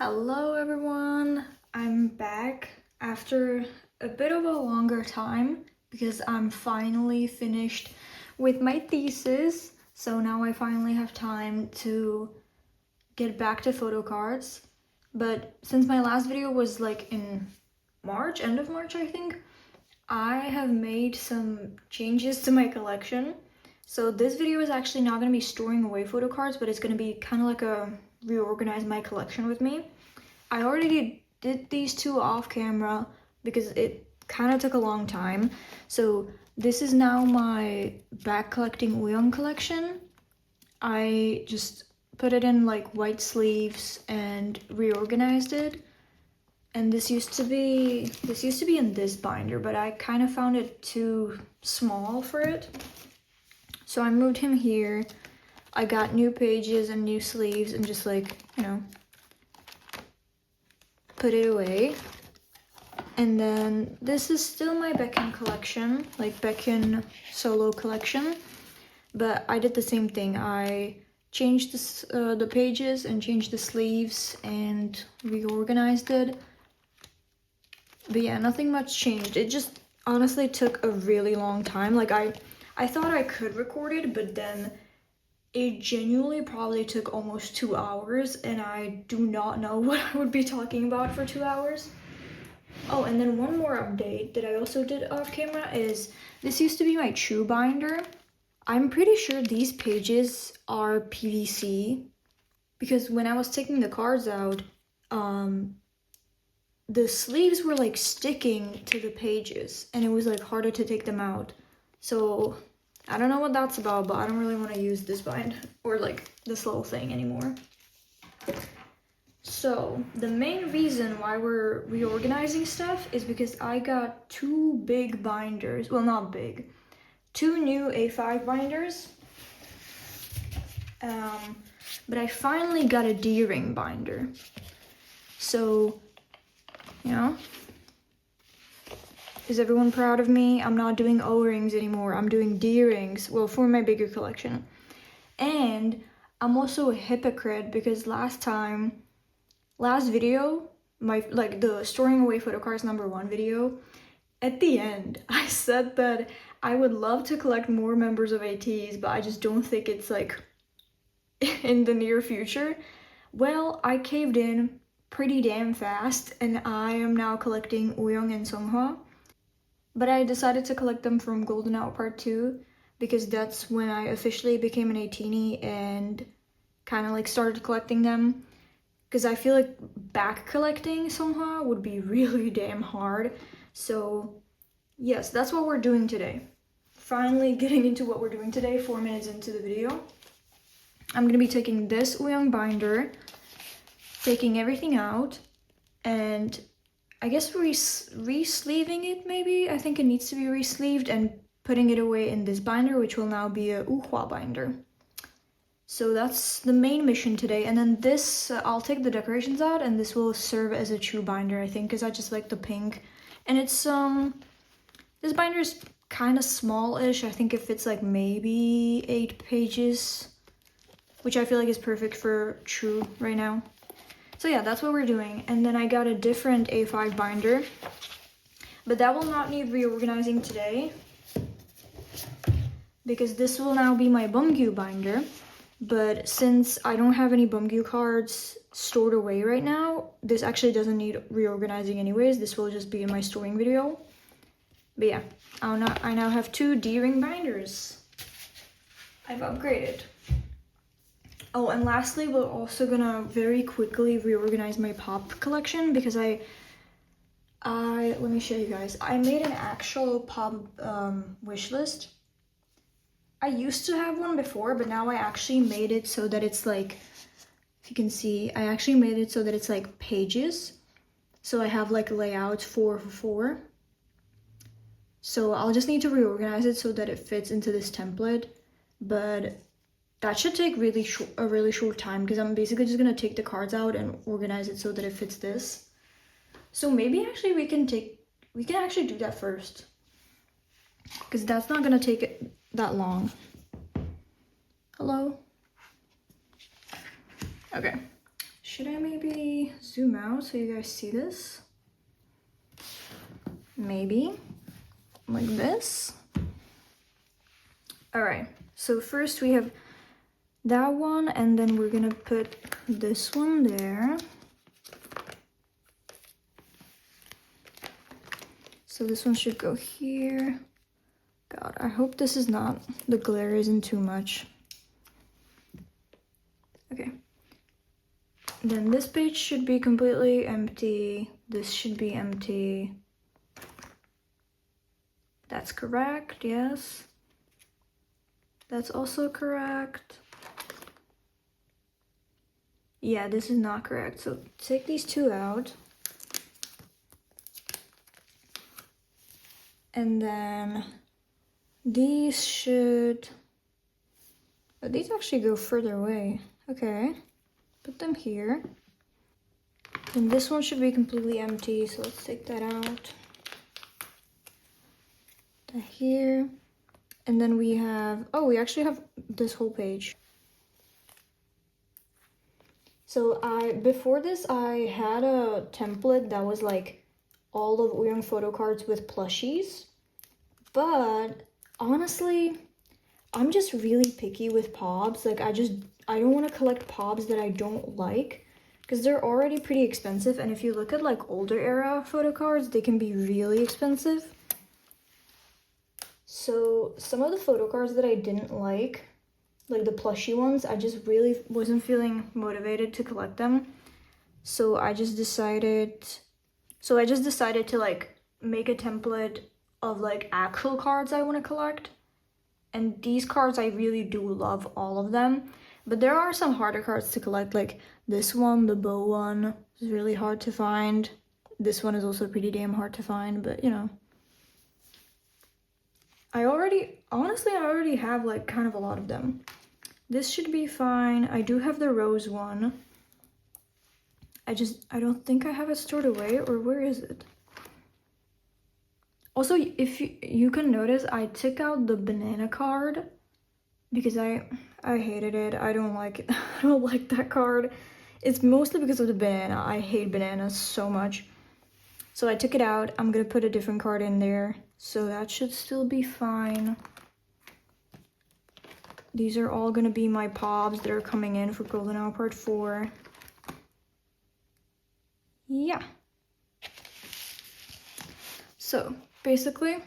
Hello everyone, I'm back after a bit of a longer time because I'm finally finished with my thesis. So now I finally have time to get back to photocards. But since my last video was like in March, end of March I think, I have made some changes to my collection. So this video is actually not going to be storing away photocards, but it's going to be kind of like a reorganize my collection with me. I already did these two off camera because it kind of took a long time. So this is now my back collecting Uyong collection. I just put it in like white sleeves and reorganized it. And this used to be in this binder, but I kind of found it too small for it. So I moved him here. I got new pages and new sleeves and just like, put it away. And then this is still my Baekhyun collection, like Baekhyun solo collection. But I did the same thing. I changed the pages and changed the sleeves and reorganized it. But yeah, nothing much changed. It just honestly took a really long time. Like I thought I could record it, but then it genuinely probably took almost 2 hours, and I do not know what I would be talking about for 2 hours. Oh, and then one more update that I also did off camera is this used to be my True binder. I'm pretty sure these pages are PVC because when I was taking the cards out, the sleeves were like sticking to the pages and it was like harder to take them out. So I don't know what that's about, but I don't really want to use this bind or like this little thing anymore. So the main reason why we're reorganizing stuff is because I got two big binders. Well, not big. Two new A5 binders. But I finally got a D-ring binder. So, is everyone proud of me? I'm not doing O-rings anymore. I'm doing D-rings. Well, for my bigger collection. And I'm also a hypocrite because last video, the storing away photocards #1 video, at the end, I said that I would love to collect more members of ateez, but I just don't think it's like in the near future. Well, I caved in pretty damn fast, and I am now collecting Uyong and Songhwa. But I decided to collect them from Golden Out Part 2 because that's when I officially became an ateenie and kind of like started collecting them. Because I feel like back collecting Songhwa would be really damn hard. So yes, that's what we're doing today. Finally getting into what we're doing today, 4 minutes into the video. I'm gonna be taking this Uyong binder, taking everything out, and I guess re-sleeving it maybe. I think it needs to be re-sleeved and putting it away in this binder, which will now be a Uhwa binder. So that's the main mission today. And then this, I'll take the decorations out and this will serve as a true binder, I think, because I just like the pink. And it's, this binder is kind of small-ish. I think it fits like maybe 8 pages, which I feel like is perfect for true right now. So yeah, that's what we're doing. And then I got a different A5 binder, but that will not need reorganizing today because this will now be my Bumgyu binder. But since I don't have any Bumgyu cards stored away right now, this actually doesn't need reorganizing anyways. This will just be in my storing video. But yeah, I now have 2 D-ring binders. I've upgraded. Oh, and lastly, we're also gonna very quickly reorganize my pop collection because let me show you guys. I made an actual pop wish list. I used to have one before, but now I actually made it so that it's like, if you can see, I actually made it so that it's like pages. So I have like layouts 4 for 4. So I'll just need to reorganize it so that it fits into this template. But that should take a really short time because I'm basically just gonna take the cards out and organize it so that it fits this. So maybe actually we can actually do that first because that's not gonna take it that long. Hello? Okay. Should I maybe zoom out so you guys see this? Maybe like this. All right, so first we have that one, and then we're gonna put this one there. So this one should go here. God, I hope this is not, the glare isn't too much. Okay. Then this page should be completely empty. This should be empty. That's correct, yes. That's also correct. Yeah, this is not correct. So take these two out. And then these should, oh, these actually go further away. Okay, put them here. And this one should be completely empty, so let's take that out. That here. And then we have, oh, we actually have this whole page. So before this, I had a template that was like all of Uyong photo cards with plushies. But honestly, I'm just really picky with pobs. Like I don't want to collect pobs that I don't like, because they're already pretty expensive. And if you look at like older era photo cards, they can be really expensive. So some of the photo cards that I didn't like the plushie ones, I just really wasn't feeling motivated to collect them. So I just decided to like make a template of like actual cards I want to collect. And these cards, I really do love all of them. But there are some harder cards to collect, like this one, the bow one, is really hard to find. This one is also pretty damn hard to find, but you know. I already have like kind of a lot of them. This should be fine. I do have the rose one. I don't think I have it stored away, or where is it? Also, if you can notice, I took out the banana card because I hated it. I don't like it. I don't like that card. It's mostly because of the banana. I hate bananas so much. So I took it out. I'm gonna put a different card in there. So that should still be fine. These are all gonna be my pobs that are coming in for Golden Hour Part 4. Yeah. So basically,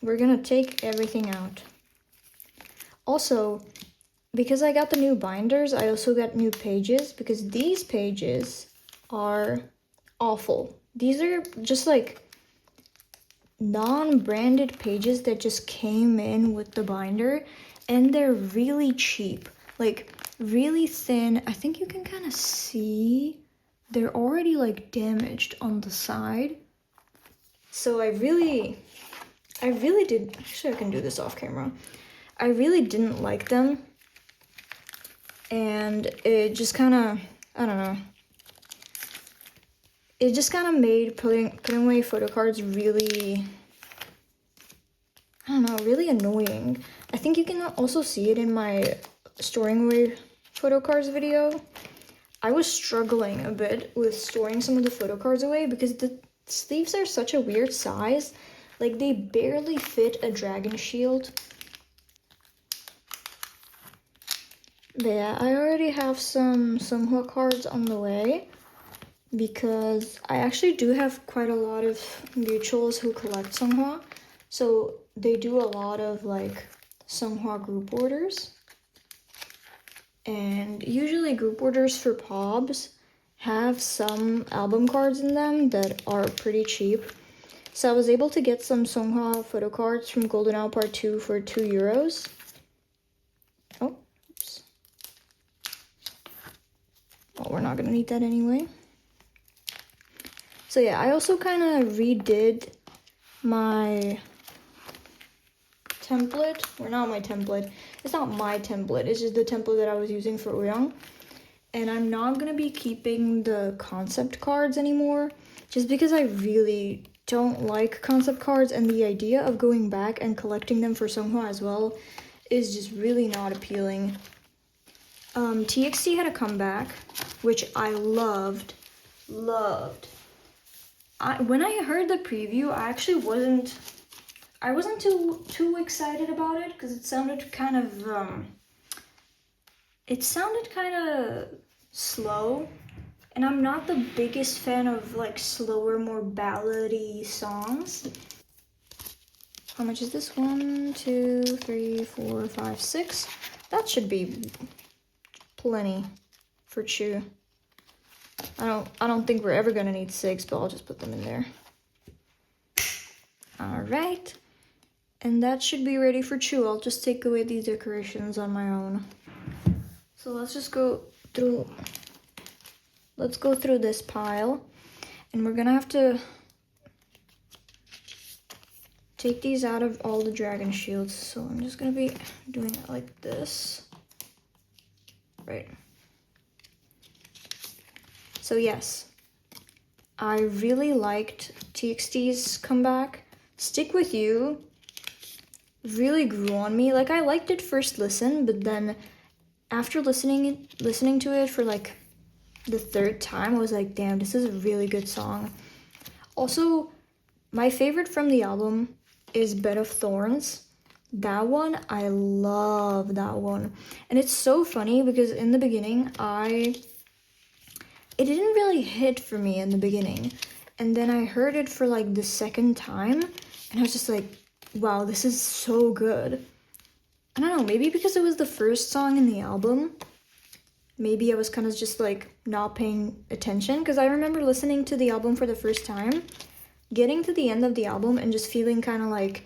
we're gonna take everything out. Also, because I got the new binders, I also got new pages, because these pages are awful. These are just like non-branded pages that just came in with the binder, and they're really cheap, like really thin. I think you can kind of see they're already like damaged on the side. So I really did, actually I can do this off camera. I really didn't like them, and it just kind of, I don't know, it just kind of made putting away photo cards really, I don't know, really annoying. I think you can also see it in my storing away photo cards video. I was struggling a bit with storing some of the photo cards away because the sleeves are such a weird size. Like they barely fit a dragon shield. But yeah, I already have some Songhua cards on the way, because I actually do have quite a lot of mutuals who collect Songhua. So they do a lot of like Songhua group orders. And usually group orders for pobs have some album cards in them that are pretty cheap. So I was able to get some Songhua photo cards from Golden Hour Part 2 for €2. Oh, oops. Well, we're not gonna need that anyway. So yeah, I also kind of redid my template, or not my template, it's not my template, it's just the template that I was using for Uyong. And I'm not gonna be keeping the concept cards anymore, just because I really don't like concept cards, and the idea of going back and collecting them for Songhua as well is just really not appealing. TXT had a comeback, which I loved. When I heard the preview, I actually wasn't too excited about it because it sounded kind of slow, and I'm not the biggest fan of like slower, more ballady songs. How much is this? 1, 2, 3, 4, 5, 6. That should be plenty for Chew. I don't think we're ever gonna need 6, but I'll just put them in there. All right, and that should be ready for Chew. I'll just take away these decorations on my own. So let's just go through. Let's go through this pile, and we're gonna have to take these out of all the dragon shields. So I'm just gonna be doing it like this. Right. So yes, I really liked TXT's comeback. Stick With You really grew on me. Like, I liked it first listen, but then after listening to it for like the 3rd time, I was like, damn, this is a really good song. Also, my favorite from the album is Bed of Thorns. That one, I love that one. And it's so funny because in the beginning, it didn't really hit for me in the beginning. And then I heard it for like the 2nd time, and I was just like, wow, this is so good. I don't know, maybe because it was the first song in the album, maybe I was kind of just like not paying attention, because I remember listening to the album for the first time, getting to the end of the album and just feeling kind of like,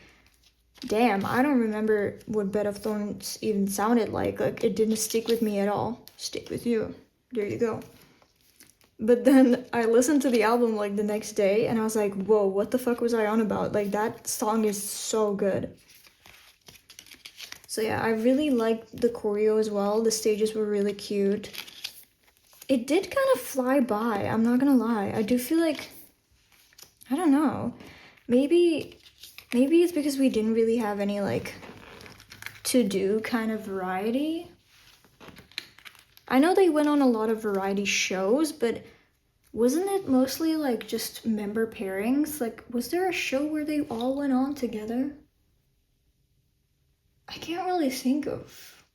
damn, I don't remember what Bed of Thorns even sounded like. Like, it didn't stick with me at all. Stick With You. There you go. But then I listened to the album like the next day, and I was like, whoa, what the fuck was I on about? Like, that song is so good. So yeah, I really liked the choreo as well. The stages were really cute. It did kind of fly by, I'm not gonna lie. I do feel like, I don't know, maybe it's because we didn't really have any like to-do kind of variety. I know they went on a lot of variety shows, but wasn't it mostly like just member pairings? Like, was there a show where they all went on together? I can't really think of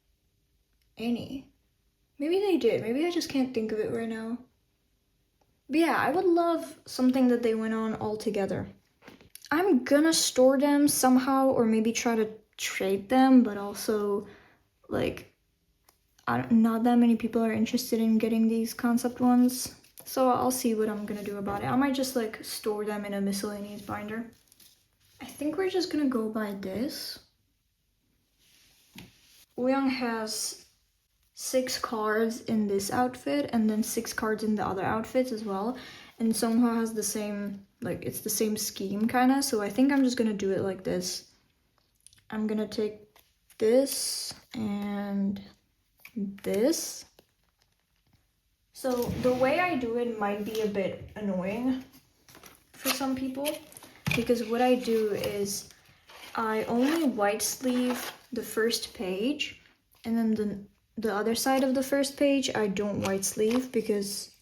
any. Maybe they did. Maybe I just can't think of it right now. But yeah, I would love something that they went on all together. I'm gonna store them somehow, or maybe try to trade them, but also, like, not that many people are interested in getting these concept ones. So I'll see what I'm gonna do about it. I might just like store them in a miscellaneous binder. I think we're just gonna go by this. Wooyoung has 6 cards in this outfit, and then 6 cards in the other outfits as well. And Seonghwa has the same, like, it's the same scheme kind of. So I think I'm just gonna do it like this. I'm gonna take this and this. So the way I do it might be a bit annoying for some people, because what I do is I only white sleeve the first page, and then the other side of the first page I don't white sleeve because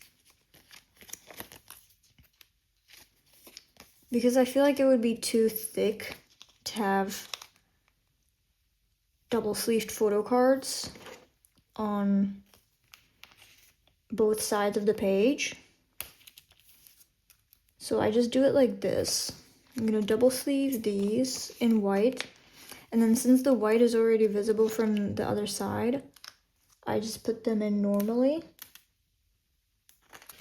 I feel like it would be too thick to have double sleeved photo cards on both sides of the page. So I just do it like this. I'm gonna double sleeve these in white, and then since the white is already visible from the other side, I just put them in normally.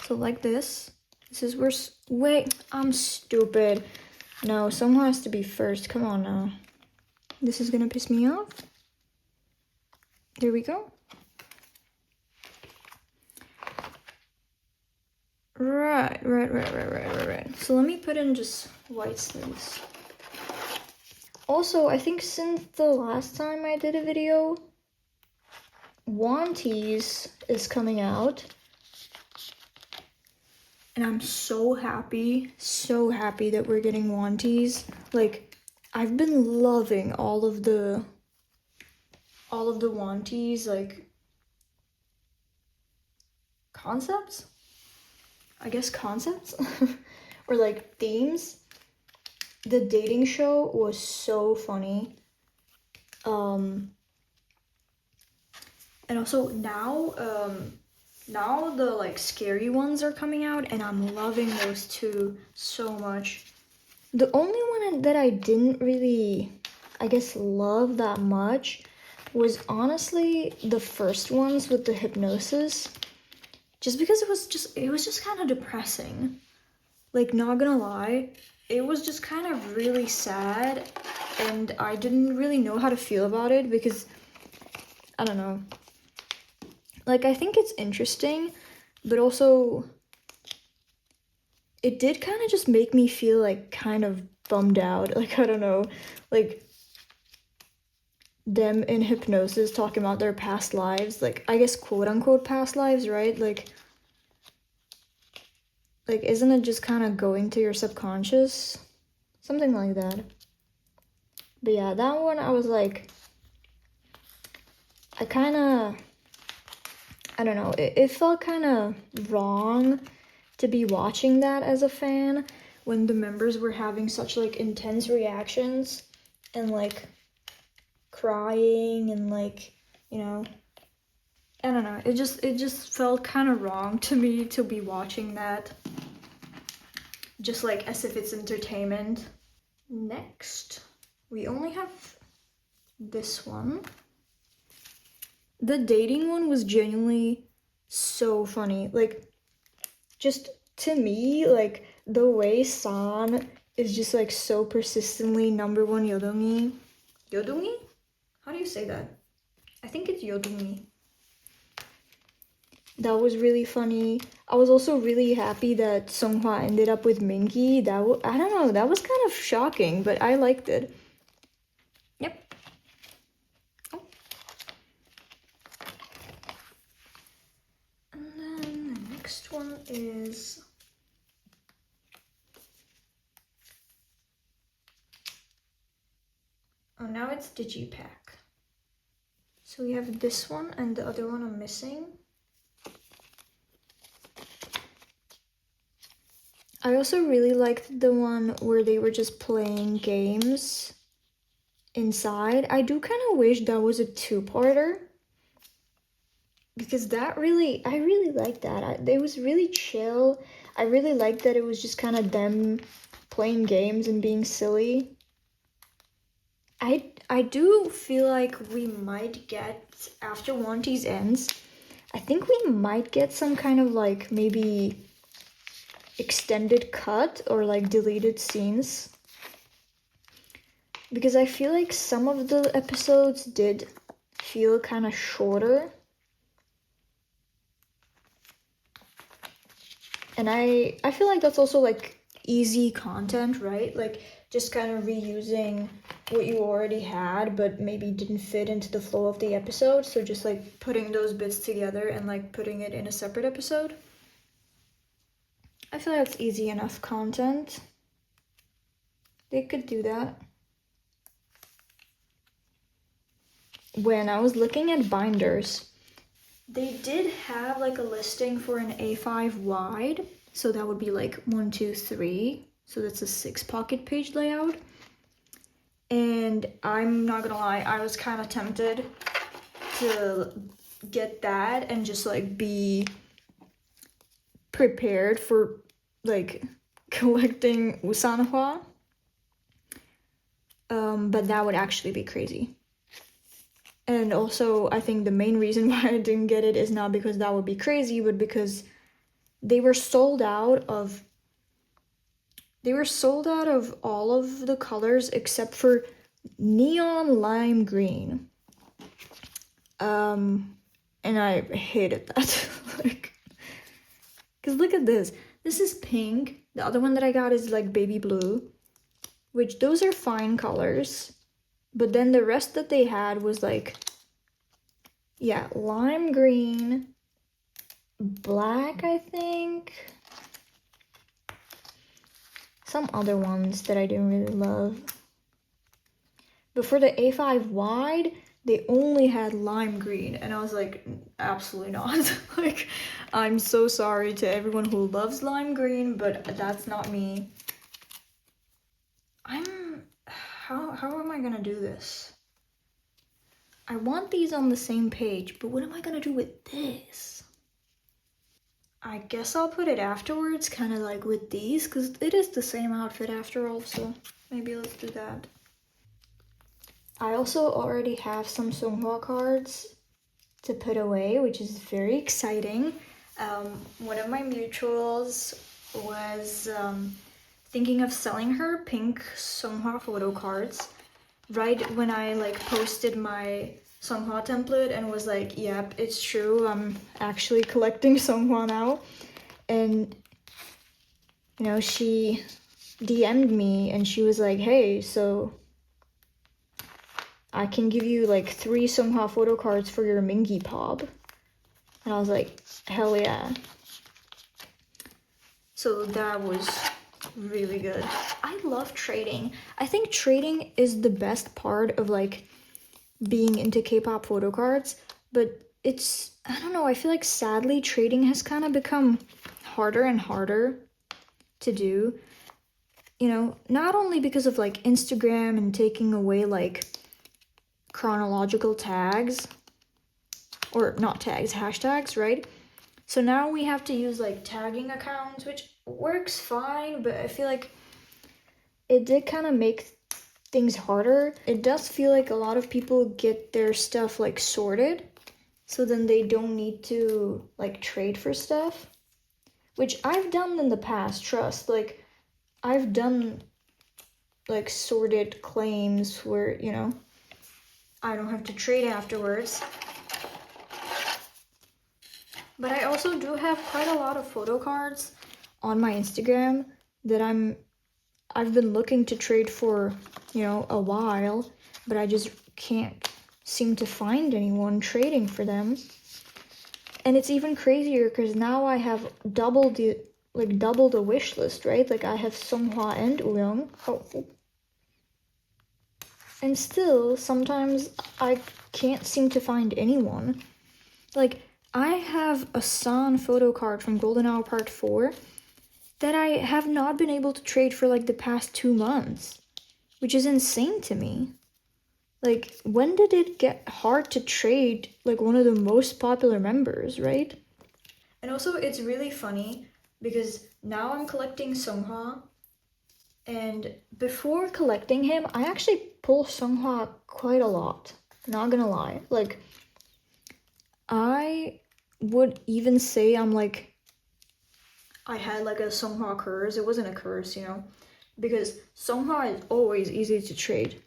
So like this. This is where, wait, I'm stupid. No, someone has to be first, come on now. This is gonna piss me off. There we go. Right. So let me put in just white sleeves. Also, I think since the last time I did a video, ateez is coming out. And I'm so happy that we're getting ateez. Like, I've been loving all of the ateez, like, concepts, I guess concepts, or like themes. The dating show was so funny. And also now the like scary ones are coming out, and I'm loving those two so much. The only one that I didn't really, I guess, love that much was honestly the first ones with the hypnosis, just because it was just kind of depressing. Like, not gonna lie, it was just kind of really sad, and I didn't really know how to feel about it because, I don't know. Like, I think it's interesting, but also it did kind of just make me feel like kind of bummed out. Like, I don't know, like them in hypnosis talking about their past lives, like, I guess quote unquote past lives, right? Like isn't it just kind of going to your subconscious? Something like that. But yeah, that one I was like, I don't know, it felt kind of wrong to be watching that as a fan when the members were having such like intense reactions and like crying and like, you know, I don't know, it just felt kind of wrong to me to be watching that, just like as if it's entertainment. Next, we only have this one. The dating one was genuinely so funny. Like, just to me, like the way San is just like so persistently number one Yodongi. Yodongi? How do you say that? I think it's Yodongi. That was really funny. I was also really happy that Songhwa ended up with Mingi. I don't know, that was kind of shocking, but I liked it. Yep. Oh. And then the next one is... Oh, now it's Digipack. So we have this one and the other one I'm missing. I also really liked the one where they were just playing games inside. I do kind of wish that was a two-parter, because I really liked that. It was really chill. I really liked that it was just kind of them playing games and being silly. I do feel like we might get, after One Piece ends, I think we might get some kind of like maybe extended cut or like deleted scenes, because I feel like some of the episodes did feel kind of shorter, and I feel like that's also like easy content, right? Like just kind of reusing what you already had but maybe didn't fit into the flow of the episode, so just like putting those bits together and like putting it in a separate episode. I feel like it's easy enough content. They could do that. When I was looking at binders, they did have like a listing for an A5 wide, so that would be like 1, 2, 3. So that's a 6 pocket page layout. And I'm not gonna lie, I was kind of tempted to get that and just like be prepared for like collecting Usanhua. But that would actually be crazy. And also, I think the main reason why I didn't get it is not because that would be crazy, but because they were sold out of all of the colors except for neon lime green. And I hated that. Like, because look at this. This is pink. The other one that I got is like baby blue, which those are fine colors. But then the rest that they had was like, yeah, lime green, black, I think. Some other ones that I didn't really love. But for the A5 wide, they only had lime green, and I was like, absolutely not. Like, I'm so sorry to everyone who loves lime green, but that's not me. How am I gonna do this? I want these on the same page, but what am I gonna do with this? I guess I'll put it afterwards, kind of like with these, because it is the same outfit after all, so maybe let's do that. I also already have some Songhwa cards to put away, which is very exciting. One of my mutuals was thinking of selling her pink Songhwa photo cards right when I like posted my Songhwa template and was like, yep, it's true, I'm actually collecting Songhwa now. And you know, she DM'd me and she was like, hey, so I can give you like 3 Songhwa photo cards for your Mingi Pop. And I was like, hell yeah. So that was really good. I love trading. I think trading is the best part of like being into K-pop photo cards, but it's, I don't know, I feel like sadly trading has kind of become harder and harder to do. You know, not only because of like Instagram and taking away like chronological tags, or not tags, hashtags, right? So now we have to use like tagging accounts, which works fine, but I feel like it did kind of make things harder. It does feel like a lot of people get their stuff like sorted, so then they don't need to like trade for stuff, which I've done in the past, trust. Like, I've done like sorted claims where, you know, I don't have to trade afterwards. But I also do have quite a lot of photo cards on my Instagram that I've been looking to trade for, you know, a while, but I just can't seem to find anyone trading for them. And it's even crazier because now I have double the wish list, right? Like I have Songhwa and Uyoung. Oh. And still, sometimes I can't seem to find anyone. Like, I have a San photo card from Golden Hour Part 4 that I have not been able to trade for like the past 2 months, which is insane to me. Like, when did it get hard to trade like one of the most popular members, right? And also, it's really funny because now I'm collecting Songhwa, and before collecting him, I actually pull Songhwa quite a lot. Not gonna lie. Like, I would even say I'm like, I had like a Songhwa curse. It wasn't a curse, you know, because Songhwa is always easy to trade.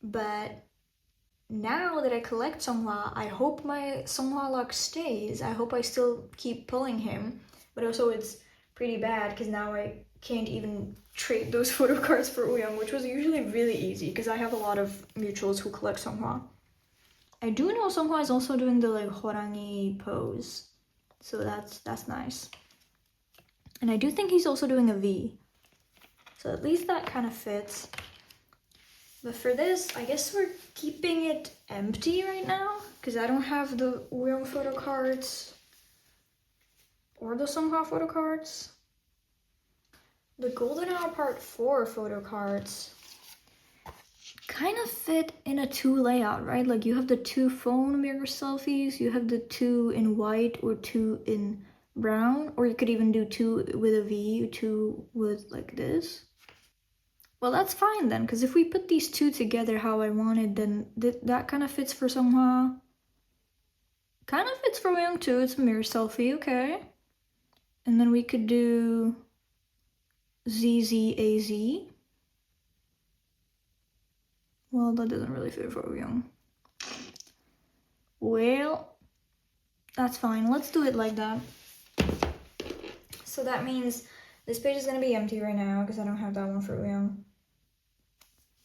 But now that I collect Songhwa, I hope my Songhwa luck stays. I hope I still keep pulling him. But also it's pretty bad because now I can't even trade those photo cards for Uyoung, which was usually really easy because I have a lot of mutuals who collect Songhwa. I do know Songhwa is also doing the like horangi pose, so that's nice. And I do think he's also doing a V, so at least that kind of fits. But for this, I guess we're keeping it empty right now because I don't have the Uyoung photo cards or the Songhwa photo cards. The Golden Hour Part 4 photo cards kind of fit in a 2 layout, right? Like you have the 2 phone mirror selfies, you have the 2 in white or 2 in brown, or you could even do 2 with a V, 2 with like this. Well, that's fine then, because if we put these 2 together how I wanted, then that kind of fits for Songhwa. Kind of fits for Uyoung too, it's a mirror selfie, okay. And then we could do ZZAZ. Well, that doesn't really fit for Uyoung. Well, that's fine. Let's do it like that. So that means this page is going to be empty right now because I don't have that one for Uyoung.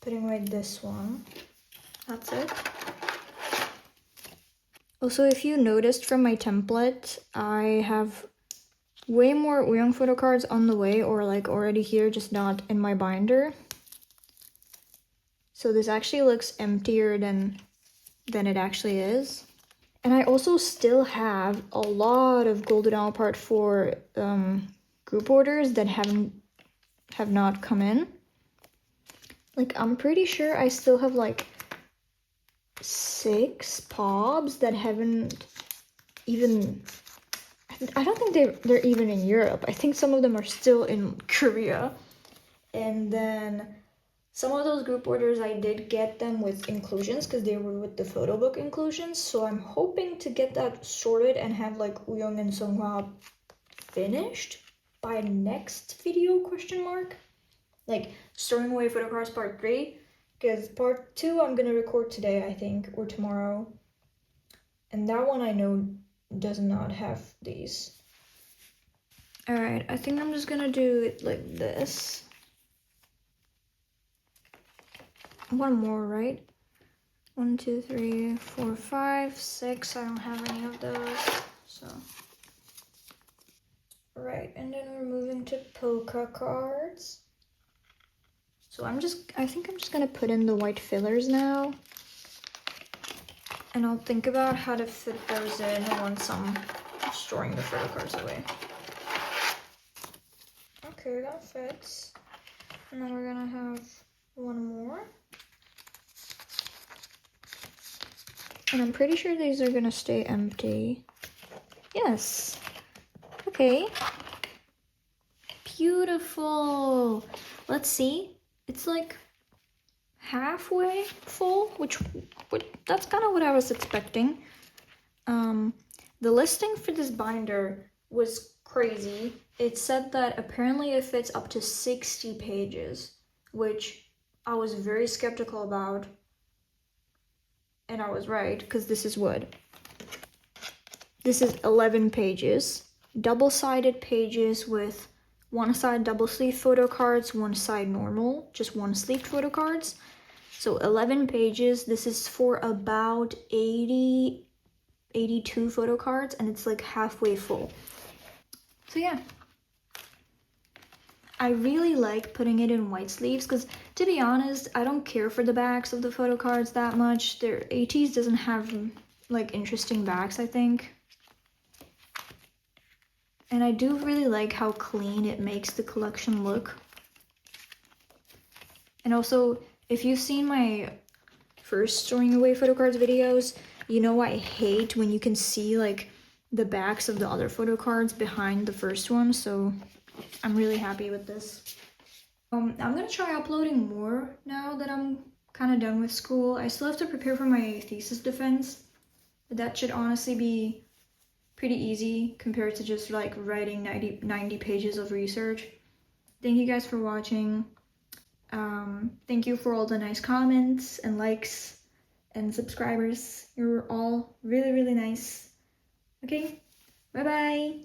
Putting away this one. That's it. Also, if you noticed from my template, I have way more Uyoung photo cards on the way or like already here, just not in my binder. So this actually looks emptier than than it actually is. And I also still have a lot of Golden Hour Part 4 group orders that have not come in. Like, I'm pretty sure I still have like 6 pobs that haven't even, I don't think they're even in Europe. I think some of them are still in Korea. And then some of those group orders, I did get them with inclusions because they were with the photo book inclusions. So I'm hoping to get that sorted and have like Uyong and Songhwa finished by next video, question mark. Like storing away photo cards part 3, because part 2 I'm gonna record today, I think, or tomorrow. And that one I know does not have these. Alright, I think I'm just gonna do it like this. One more, right? 1, 2, 3, 4, 5, 6. I don't have any of those, so. Right, and then we're moving to polka cards. So I think I'm just gonna put in the white fillers now. And I'll think about how to fit those in once I'm storing the photo cards away. Okay, that fits. And then we're gonna have one more. And I'm pretty sure these are gonna stay empty. Yes. Okay. Beautiful. Let's see. It's like halfway full, which that's kind of what I was expecting. The listing for this binder was crazy. It said that apparently it fits up to 60 pages, which I was very skeptical about. And I was right, because this is what? This is 11 pages. Double-sided pages with one side double sleeve photo cards, one side normal, just one sleeved photo cards. So 11 pages. This is for about 82 photo cards, and it's like halfway full. So yeah. I really like putting it in white sleeves because, to be honest, I don't care for the backs of the photo cards that much. Their ateez doesn't have like interesting backs, I think. And I do really like how clean it makes the collection look. And also, if you've seen my first storing away photo cards videos, you know I hate when you can see like the backs of the other photo cards behind the first one, so I'm really happy with this. I'm gonna try uploading more now that I'm kind of done with school. I still have to prepare for my thesis defense, but that should honestly be pretty easy compared to just like writing 90 pages of research. Thank you guys for watching. Thank you for all the nice comments and likes and subscribers. You're all really, really nice. Okay, bye-bye.